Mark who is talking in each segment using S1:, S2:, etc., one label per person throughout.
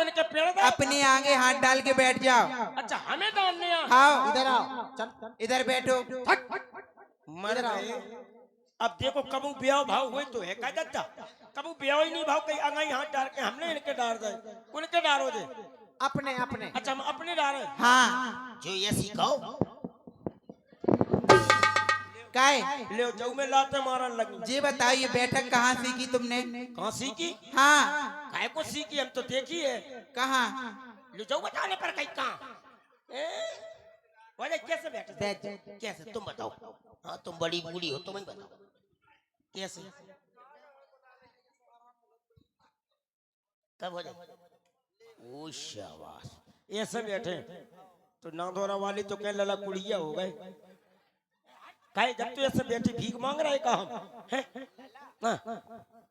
S1: इनके पेड़ दे।
S2: अपने आगे हाथ डाल के बैठ जाओ।
S1: अच्छा हमें डालने हैं।
S2: आओ
S3: इधर आओ, चल
S2: इधर बैठो।
S1: मर गए। अब देखो कबू ब्याह भाव हुए तो है का दत्ता, कबू ब्याह ही नहीं भाव कहीं अंगाई हाथ डाल के हमने इनके डाल दे, उनके डालो दे।
S3: अपने अपने।
S1: अच्छा हम अपने डाले।
S2: हाँ
S4: जो ये सिखाओ
S2: काय
S1: ले जाऊ में लाते मारन लगी।
S2: जी बताओ ये बैठक कहाँ सीखी तुमने?
S1: कहाँ सीखी?
S2: हाँ
S1: काय को सीखी हम तो देखी है।
S2: कहाँ?
S1: ले जाऊ बताने पर कहीं कहाँ? बोले कैसे बैठे?
S4: कैसे तुम बताओ। हाँ तुम बड़ी बूढ़ी हो तुम ही बताओ कैसे कब हो जाए। ओ शाबाश।
S1: ऐसे बैठे तो नादौरा वाली तो कह लला कुड़िया हो गए। काहे जब तू ऐसे बैठी भीख मांग रहा है का हम हैं? हाँ।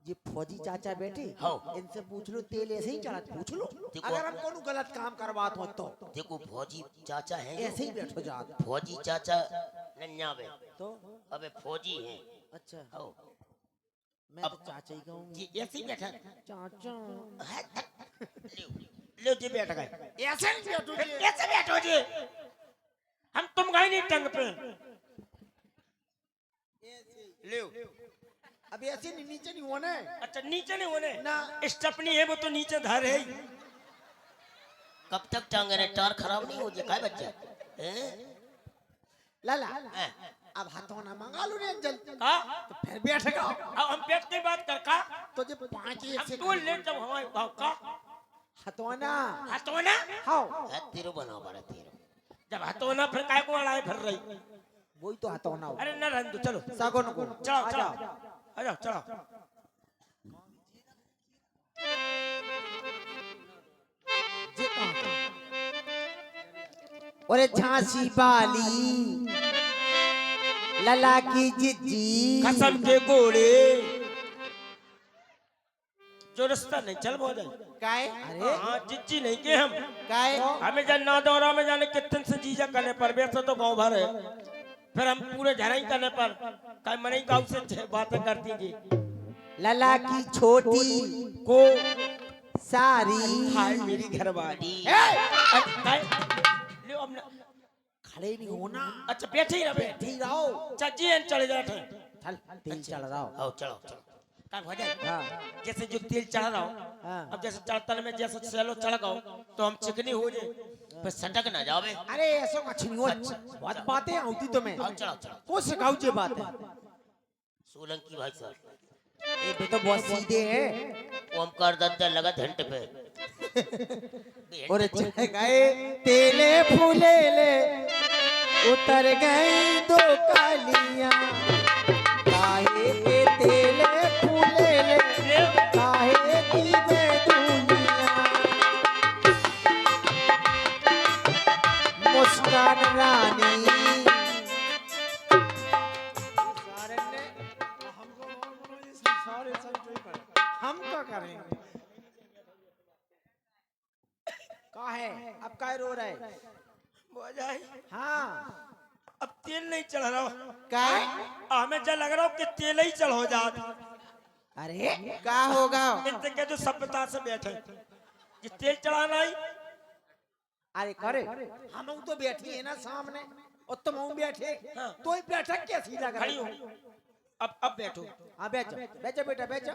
S3: ये फौजी चाचा बैठे,
S4: हाँ।
S3: इनसे पूछ लो तेल ऐसे ही चढ़ा, पूछ लो
S4: देखो,
S3: अगर हम कोनो गलत काम करवाते हो तो।
S4: देखो फौजी चाचा है
S3: ऐसे ही बैठो जात।
S4: फौजी चाचा नन्यावे
S3: तो
S4: अबे फौजी हैं।
S3: अच्छा
S4: हो
S3: मैं तो चाचा ही कहूँगी।
S1: जी ऐसे ही बैठा।
S3: चाचा
S1: ले जी बैठ गए।
S3: ऐसे नहीं बैठो जी।
S1: कैसे बैठो जी? हम तुम गए नहीं टंग पे। ले
S3: अभी ऐसे नहीं, नीचे नहीं होना है।
S1: अच्छा नीचे नहीं होने
S3: ना।
S1: स्टपनी है वो तो नीचे धर है।
S4: कब तक टांगे रे टार खराब नहीं हो जाए काय बच्चा हैं?
S3: लाला
S4: हैं?
S3: अब हाथों ना मंगा लो रे जल
S1: का
S3: तो फिर बैठ गया।
S1: अब हम बैठ के बात कर का
S3: तो जब 5
S1: हम
S3: ऐसे
S1: तू ले जब हमारे भाव का
S3: हथौना
S1: हतोना
S3: हाँ
S4: तेरो बनाओ बड़ा तेरो
S1: जब हतोना फिर काय को लड़ाई फिर रही।
S3: वही तो हथौना हो।
S1: अरे न रहने दो चलो
S3: सागोन को
S1: चलो
S3: आ
S1: चलो
S3: जाओ।
S1: आ जाओ चलो।
S3: जे कहाँ? अरे झांसी वाली लला की जिज्जी
S1: कसम के गोड़े जो रास्ता नहीं चल बहुत है।
S2: काय?
S3: अरे
S1: हाँ जिज्जी नहीं के हम
S2: काय?
S1: हमें जब नादौरा में जाने कितने से जीजा करने पर वैसे तो गांव भर है फिर हम पूरे झराई करने पर कई मने गांव से बातें करती जी
S3: लला की छोटी
S1: को
S3: सारी
S1: हाय मेरी घरवाली। ले अब
S3: खड़े नहीं होना।
S1: अच्छा बैठे ही रहे
S3: ठीक रहो।
S1: चाची चले जाते
S3: चल तेल चढ़ रहा हो।
S4: आओ चलो चलो
S1: काम हो जाए।
S3: हाँ
S1: जैसे जो तेल चढ़ा रहा हो
S3: हाँ।
S1: अब जैसे चढ़तल में जैसे सेलो चढ़ गओ तो हम चिकनी हो जाए
S4: फिर सटक ना जाओ बे।
S3: अरे ऐसा कुछ नहीं हो। बहुत बातें आती तुम्हें।
S4: आओ चलो चलो
S3: वो सिखाऊ जे बात है।
S4: सोलंकी भाई साहब
S3: ये भी तो बहुत सीधे हैं।
S4: ओमकार दत्ता लगा घंटे पे
S3: और चढ़ गए तेले फूले ले उतर गई दो कालियां काहे के तेले फूले ले काहे की वे दुनिया मुस्कान रानी हम क्या करेंगे? का है अब काय रो रहा है?
S1: हो जाए।
S3: हाँ
S1: अब तेल नहीं चढ़ रहा
S2: काय?
S1: हमें जो लग रहा हो कि तेल ही चढ़ हो जात।
S3: अरे
S2: का होगा?
S1: इनसे के जो सभ्यता से बैठे ये तेल चढ़ाना ही
S3: अरे करे हम तो बैठी है ना सामने और तुम बैठे
S1: हाँ।
S3: तो ही बैठक कैसी लग
S1: खड़ी
S3: रही
S1: हो। अब बैठो।
S3: हाँ बैठो बैठो बेटा बैठो।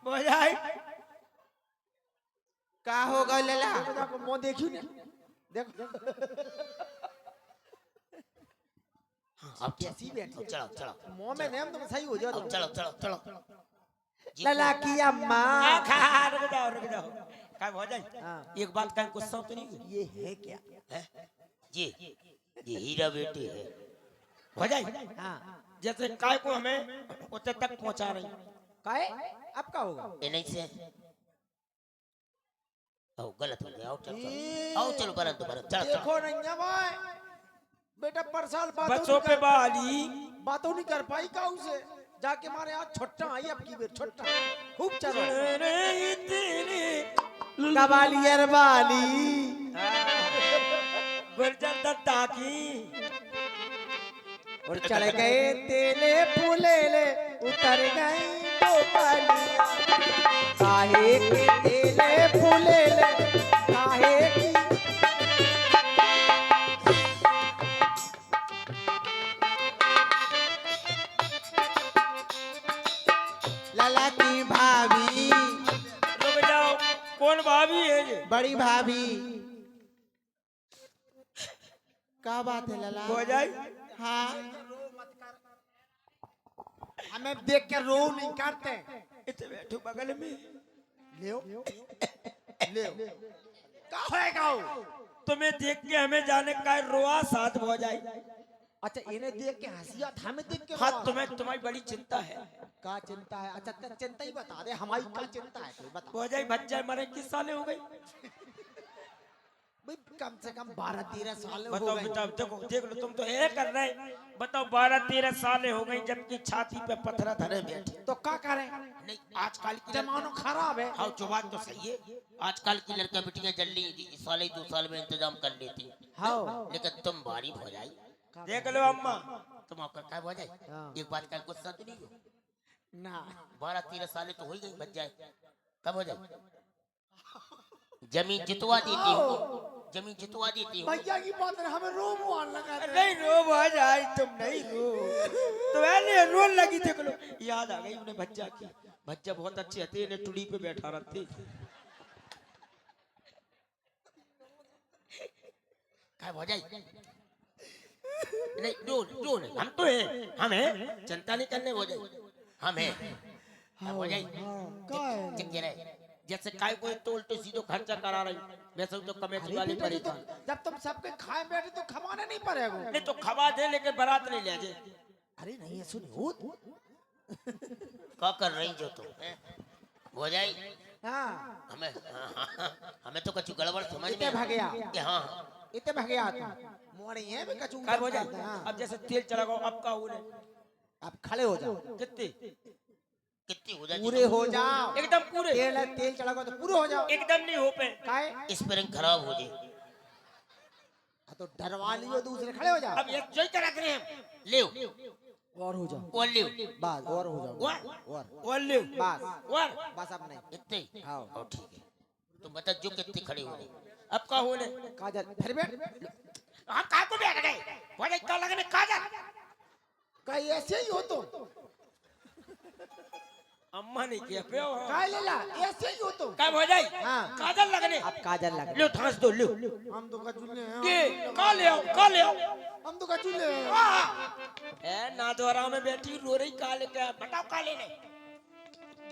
S1: हो जाए।
S2: का होगा लला?
S3: देखो मुंह देखी ना देखो
S4: अब
S3: कैसी बैठी है।
S4: चलो चलो
S3: मुंह में नेम तुम सही हो जाओ।
S4: अब चलो चलो चलो
S3: लला की अम्मा
S1: रुक जाओ क्या हो जाए।
S3: हाँ।
S1: एक बात का गुस्सा तो नहीं
S3: ये है क्या?
S4: ये हीरा बेटी है।
S1: हो जाए।
S3: हाँ
S1: जैसे काय को हमें उतने तक पहुंचा रही
S3: काहे अब का होगा?
S4: ये नहीं से आओ गलत हो गया। आओ चलो चलो आओ चलो बरन चलो चलो
S3: देखो नैया भाई बेटा परसाल
S1: बच्चों पे बाली
S3: बातों नहीं कर पाई काऊ से जाके मारे आज छोटा आई अब की बेर छोटा खूब चलो कबालियर वाली
S1: गुर्जर दत्ता की
S3: और चले गए तेले फूले ले उतर गई दो कालियां
S2: लला की भाभी,
S1: रुक जाओ, कौन भाभी है ये?
S2: बड़ी भाभी। क्या बात है लला?
S1: हो जाए।
S2: हाँ
S3: हमें देख के रो नहीं करते।
S1: इतने बैठो बगल में।
S3: ले ले का होएगा वो?
S1: तुम्हें देख के हमें जाने का रोआ साथ हो जाए।
S3: अच्छा इन्हें देख के हंसिया था, हमें देख के
S1: हाँ
S3: रोआ।
S1: तुम्हें तुम्हारी बड़ी चिंता है।
S3: का चिंता है? अच्छा चिंता ही बता दे, हमारी क्या चिंता है कोई बता।
S1: हो जाए बच्चा मरे किस साले हो गई?
S3: भाई कम से कम 12-13 साल हो
S1: बताओ
S3: गए।
S1: बेटा, देखो देख लो, तुम तो ये कर रहे। बताओ 12-13 साल हो गई जबकि छाती पे पत्थर धरे बैठे।
S3: तो क्या करें?
S1: नहीं आजकल की
S3: जमाना खराब है।
S1: हाँ जो बात तो सही है।
S4: आजकल की लड़कियां बिटियां जल्दी इस साल ही 2 साल में इंतजाम कर लेती हैं।
S3: हाँ
S4: लेकिन तुम भारी हो जाए,
S1: देख लो अम्मा।
S4: तुम आपका क्या हो जाए।
S3: हाँ।
S4: एक बात का गुस्सा तो नहीं हो?
S3: ना
S4: 12-13 साल तो हो ही गई, बच जाए कब हो जाए। जमीन जितवा देती हूँ, जमीन जितवा देती हूँ।
S3: भैया की बात है, हमें रो मुआन लगा दे।
S1: नहीं रो हो जाए, तुम नहीं रो। तो ऐसे रोन लगी, देख लो याद आ गई उन्हें बच्चा की। बच्चा बहुत अच्छे थे, इन्हें टुड़ी पे बैठा रखते।
S4: क्या हो जाए। नहीं रो नहीं, हम तो हैं, हम हैं, चिंता नहीं करने। हो जाए हम हैं, क्या हो जाए। चिंता रहे जैसे काय कोई तो उल्टो सीधो खर्चा करा रही, वैसे तो कमेटी वाली परेशान।
S3: जब तुम सबके खाए बैठे तो खवाना नहीं पड़ेगा।
S1: नहीं तो खवा दे लेकिन बारात नहीं ले जाए।
S3: अरे नहीं सुनो
S4: क्या कर रही जो तुम हैं? हो जाए
S3: हाँ
S4: हमें। हमें तो कुछ गड़बड़ समझ
S3: इतने
S4: में
S3: भागया,
S4: कि हाँ
S3: इतने भागया तुम मोड़े हैं भी कचू
S1: कब हो जाए। अब जैसे तेल चला गो, अब का उन्हें
S3: अब खड़े हो जाओ,
S1: कितने
S4: कितनी हो जाए।
S3: पूरे हो जाओ।
S1: एकदम पूरे।
S3: तेल चला गो तो पूरे हो जाओ।
S1: एकदम नहीं हो पे।
S3: काहे?
S4: स्प्रिंग खराब हो जाए।
S3: हाँ, तो डरवा लियो, दूसरे खड़े हो जाओ।
S1: अब ये जो ही करा रहे हैं
S4: ले
S3: और हो जाओ,
S4: और ले
S3: बस और हो जाओ, और
S1: और ले
S3: बस
S1: और
S3: बस अब नहीं।
S4: इतने ही?
S3: हाँ।
S4: और ठीक है, तुम बता जो कितनी खड़ी हो गई।
S1: अब का होने।
S3: काजल फिर बैठ।
S1: हम का को बैठ गए, बोले क्या लगने काजल।
S3: कहीं ऐसे ही हो तुम।
S1: अम्मा नहीं किया पे हो।
S3: काय लेला ऐसे ही हो तुम।
S1: कब हो जाए।
S3: हाँ।
S1: काजल लगने।
S3: अब काजल लग
S1: लो थांस दो लो।
S3: हम तो कचूले हैं।
S1: ये का ले आओ, का ले आओ।
S3: हम तो कचूले हैं।
S1: ए नादौरा में बैठी रो रही, का ले के बताओ का लेने।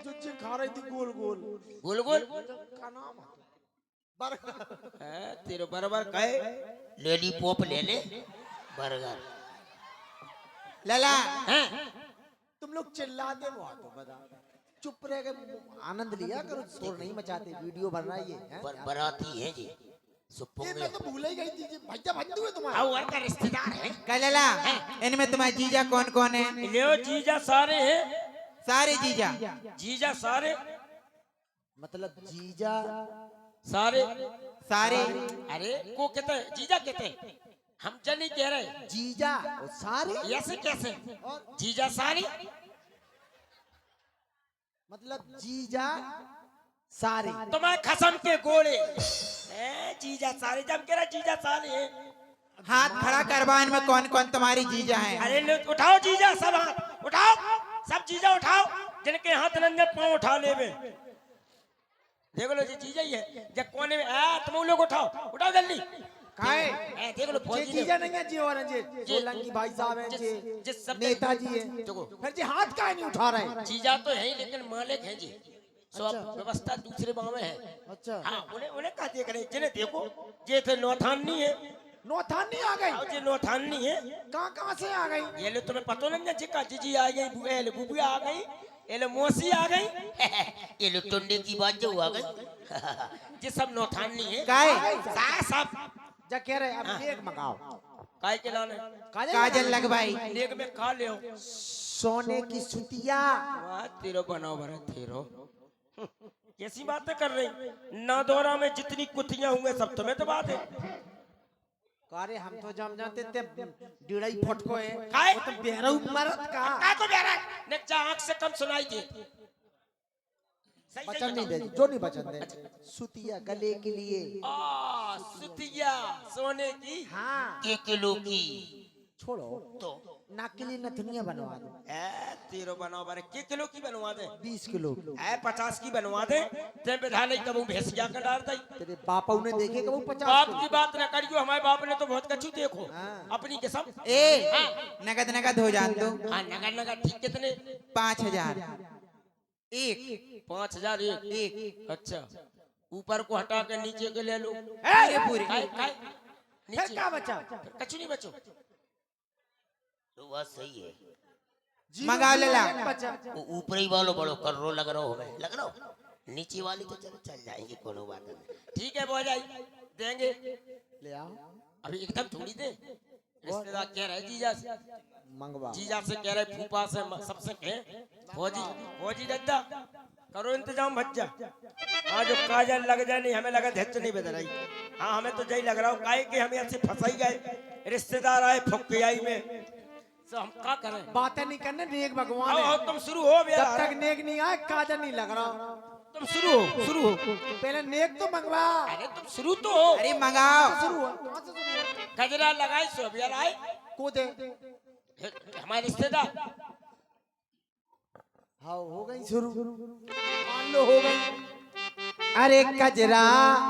S3: जो चीज खा रही थी गोल गोल
S1: गोल गोल
S3: का नाम है बर्गर।
S1: है तेरे बराबर कहे।
S4: लॉलीपॉप ले ले, बर्गर।
S2: लला
S1: हैं
S3: तुम लोग चिल्लाते बहुत हो, बता चुप रह के आनंद लिया करो, शोर नहीं मचाते। वीडियो बन रहा है ये हैं?
S4: बराती है जी।
S3: ये
S4: सुप्पोंगे
S3: मैं तो भूल ही गई थी जी, भैया भंडू है तुम्हारा।
S1: आओ और का रिश्तेदार है।
S2: क्या लला? इनमें तुम्हारे जीजा कौन कौन है?
S1: ले जीजा सारे हैं।
S2: सारे जीजा।
S1: जीजा सारे
S3: मतलब जीजा
S1: सारे
S2: सारे
S1: अरे को कहते हैं जीजा कहते हैं, हम तो नहीं कह रहे।
S3: जीजा और सारे
S1: ऐसे कैसे
S3: और
S1: जीजा सारे।
S3: मतलब जीजा सारे।
S1: तुम्हारे खसम के गोले। ए जीजा सारे, जब कह रहा जीजा सारे हैं।
S2: हाथ खड़ा करवा, इनमें कौन कौन तुम्हारी जीजा है?
S1: अरे लो उठाओ जीजा, सब हाथ उठाओ, सब जीजा उठाओ, जिनके हाथ नंगे पांव उठा ले बे। देख लो जी जीजा ही है। जब कोने में तुम लोग उठाओ, उठाओ जल्दी।
S3: काहे?
S1: ए देख लो
S3: जे
S1: फौजी
S3: जीजा
S1: ने
S3: नहीं है जी, और हैं जी सोलंकी भाई साहब हैं जी,
S1: जिस सब
S3: नेताजी हैं।
S1: देखो
S3: फिर जी हाथ काहे नहीं उठा रहे?
S1: जीजा तो है ही, लेकिन मालिक है जी। सब
S3: अच्छा।
S1: व्यवस्था दूसरे गांव में है।
S3: अच्छा
S1: हाँ उन्हें उन्हें कहा देख रहे, जिन्हें देखो ये थे नौथानी है।
S3: नौथानी आ गई।
S1: और ये नौथानी है।
S3: कहाँ से आ गई?
S1: ये लो तुम्हें पता नहीं है, जिका जीजी आ गई, बुआ आ गई, ये लो मौसी आ गई।
S4: ये लो टुंडे की बात जो हुआ गई।
S1: ये सब नौथानी है।
S2: काहे?
S1: सब
S3: जा कह रहे अब लेग मंगाओ।
S1: काय के लाने
S2: काजल लगवाई।
S1: लेग में खा ले।
S3: सोने की सुतिया।
S1: वाह तेरो बनाओ भरा तेरो। कैसी बातें कर रही। नादौरा में जितनी कुतियां हुए सब तुम्हें तो बात है।
S3: अरे हम तो जम जाते थे डिड़ई फटको है।
S1: काहे?
S3: वो तो बेहरू मरद का
S1: काय को बेरा ने आंख से कम सुनाई दे। सही
S3: बचन नहीं दे, जो नहीं बचन दे। सुतिया गले के लिए।
S1: सुतिया सोने की।
S3: हाँ
S4: 1 किलो की।
S3: छोड़ो
S4: तो
S3: नाक के लिए नथुनिया बनवा दो।
S1: ए तेरो बनवा बारे के किलो की बनवा दे
S3: 20 किलो
S1: ए 50 की बनवा दे ते बिधा नहीं कबू भैंसिया का डाल दई
S3: तेरे बापा ने देखे कब 50
S1: बाप
S3: किलो?
S1: की बात न करियो हमारे बाप ने तो बहुत कछु देखो
S3: हाँ।
S1: अपनी कसम
S2: ए नगद नगद हो जान दो।
S1: हाँ नगर नगर ठीक कितने
S2: 5000 एक
S1: 5000 एक अच्छा ऊपर को हटा के नीचे के ले लो
S2: पूरे पूरे
S1: काय काय
S3: फिर
S1: नीचे
S3: क्या बचा?
S1: कछु नहीं बचो
S4: तो बात सही है।
S2: मंगा ले ला।
S3: बचा
S4: वो ऊपरी वालों बड़ो कर रो लग रहा हो हमें लग रहा हो, नीचे वाली तो चलो चल जाएंगे कोनो बात नहीं।
S1: ठीक है बोल जाई देंगे
S3: ले आओ
S1: अभी एकदम थोड़ी दे रिश्तेदार कह रहे जीजा से
S3: मंगवा
S1: जीजा से कह रहे फूफा से सबसे कहे फौजी फौजी दद्दा करो इंतजाम भज्जा हाँ जो काजल लग जाए नहीं हमें लगा धैर्य नहीं बदल रही हाँ हमें तो यही लग रहा हो काहे कि हमें ऐसे फंसाई गए रिश्तेदार आए फुकियाई में तो हम क्या करें
S3: बातें नहीं करने नेक भगवान
S1: आओ
S3: है।
S1: आओ तुम शुरू हो भैया
S3: जब तक नेक नहीं आए काजल नहीं लग रहा।
S1: तुम शुरू हो
S3: पहले नेक तो मंगवा।
S1: अरे तुम शुरू तो हो
S2: अरे मंगाओ।
S3: शुरू हुआ कहाँ से शुरू हुआ?
S1: गजरा लगाई सो भैया लाए
S3: को दे
S1: हमारे रिश्तेदार
S3: हाँ हो गई शुरू मान लो हो गई। अरे कजरा